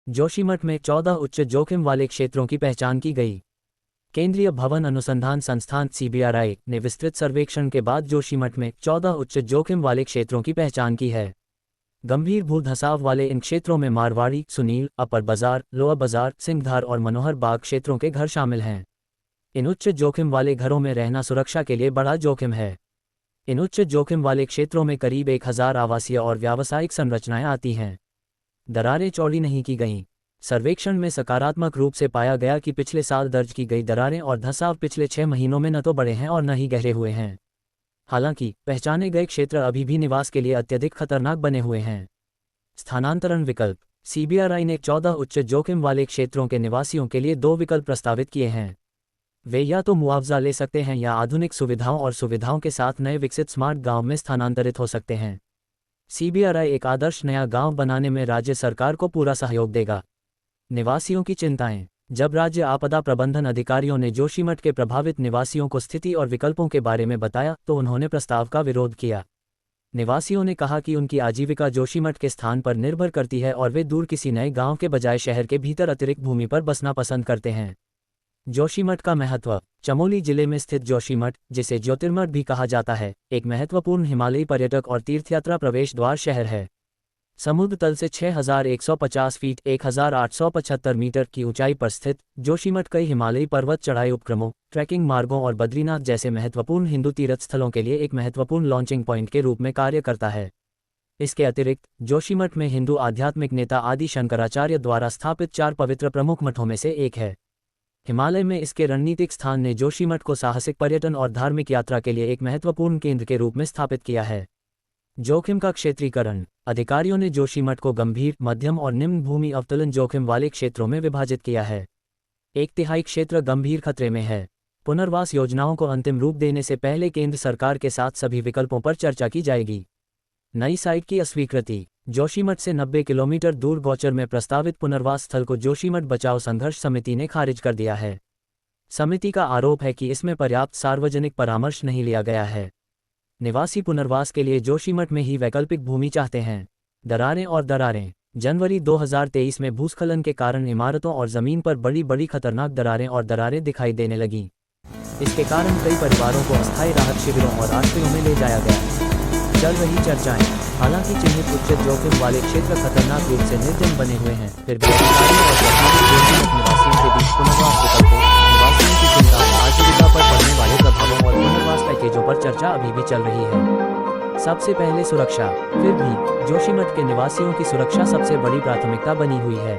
जोशीमठ में 14 उच्च जोखिम वाले क्षेत्रों की पहचान की गई। केंद्रीय भवन अनुसंधान संस्थान (CBRI) ने विस्तृत सर्वेक्षण के बाद जोशीमठ में 14 उच्च जोखिम वाले क्षेत्रों की पहचान की है। गंभीर भू धंसाव वाले इन क्षेत्रों में मारवाड़ी, सुनील, अपर बाजार, लोअर बाजार, सिंहधार और मनोहर बाग क्षेत्रों के घर शामिल हैं। इन उच्च जोखिम वाले घरों में रहना सुरक्षा के लिए बड़ा जोखिम है। इन उच्च जोखिम वाले क्षेत्रों में करीब 1000 आवासीय और व्यावसायिक संरचनाएं आती हैं। दरारें चौड़ी नहीं की गईं। सर्वेक्षण में सकारात्मक रूप से पाया गया कि पिछले साल दर्ज की गई दरारें और धंसाव पिछले 6 महीनों में न तो बढ़े हैं और न ही गहरे हुए हैं। हालांकि पहचाने गए क्षेत्र अभी भी निवास के लिए अत्यधिक खतरनाक बने हुए हैं। स्थानांतरण विकल्प। CBRI ने 14 उच्च जोखिम वाले क्षेत्रों के निवासियों के लिए 2 विकल्प प्रस्तावित किए हैं। वे या तो मुआवजा ले सकते हैं या आधुनिक सुविधाओं और सुविधाओं के साथ नए विकसित स्मार्ट गांव में स्थानांतरित हो सकते हैं। CBRI एक आदर्श नया गांव बनाने में राज्य सरकार को पूरा सहयोग देगा। निवासियों की चिंताएं। जब राज्य आपदा प्रबंधन अधिकारियों ने जोशीमठ के प्रभावित निवासियों को स्थिति और विकल्पों के बारे में बताया तो उन्होंने प्रस्ताव का विरोध किया। निवासियों ने कहा कि उनकी आजीविका जोशीमठ के स्थान पर निर्भर करती है और वे दूर किसी नए गांव के बजाय शहर के भीतर अतिरिक्त भूमि पर बसना पसंद करते हैं। जोशीमठ का महत्व। चमोली जिले में स्थित जोशीमठ, जिसे ज्योतिर्मठ भी कहा जाता है, एक महत्वपूर्ण हिमालयी पर्यटक और तीर्थयात्रा प्रवेश द्वार शहर है। समुद्र तल से 6150 फीट 1875 मीटर की ऊंचाई पर स्थित जोशीमठ कई हिमालयी पर्वत चढ़ाई उपक्रमों, ट्रैकिंग मार्गों और बद्रीनाथ जैसे महत्वपूर्ण हिंदू तीर्थ स्थलों के लिए एक महत्वपूर्ण लॉन्चिंग पॉइंट के रूप में कार्य करता है। इसके अतिरिक्त जोशीमठ में हिंदू आध्यात्मिक नेता आदि शंकराचार्य द्वारा स्थापित 4 पवित्र प्रमुख मठों में से एक है। हिमालय में इसके रणनीतिक स्थान ने जोशीमठ को साहसिक पर्यटन और धार्मिक यात्रा के लिए एक महत्वपूर्ण केंद्र के रूप में स्थापित किया है। जोखिम का क्षेत्रीकरण। अधिकारियों ने जोशीमठ को गंभीर, मध्यम और निम्न भूमि अवतुलन जोखिम वाले क्षेत्रों में विभाजित किया है। 1/3 क्षेत्र गंभीर खतरे में है। पुनर्वास योजनाओं को अंतिम रूप देने से पहले केंद्र सरकार के साथ सभी विकल्पों पर चर्चा की जाएगी। नई साइट की अस्वीकृति। जोशीमठ से 90 किलोमीटर दूर गौचर में प्रस्तावित पुनर्वास स्थल को जोशीमठ बचाओ संघर्ष समिति ने खारिज कर दिया है। समिति का आरोप है कि इसमें पर्याप्त सार्वजनिक परामर्श नहीं लिया गया है। निवासी पुनर्वास के लिए जोशीमठ में ही वैकल्पिक भूमि चाहते हैं। दरारें। जनवरी 2023 में भूस्खलन के कारण इमारतों और जमीन पर बड़ी खतरनाक दरारें दिखाई देने लगीं। इसके कारण कई परिवारों को अस्थायी राहत शिविरों और आश्रयों में ले जाया गया। चल रही चर्चाएं। हालांकि चिन्हित उच्च जोखिम वाले क्षेत्र खतरनाक रूप से निर्जन बने हुए हैं, फिर भी अधिकारियों और प्रशासनिक जोशीमठ निवासियों के बीच पुनर्वास विकल्पों, निवासियों की चिंता, आजीविका पर पड़ने वाले प्रभावों और पुनर्वास पैकेजों पर चर्चा अभी भी चल रही है। सबसे पहले सुरक्षा। फिर भी जोशीमठ के निवासियों की सुरक्षा सबसे बड़ी प्राथमिकता बनी हुई है।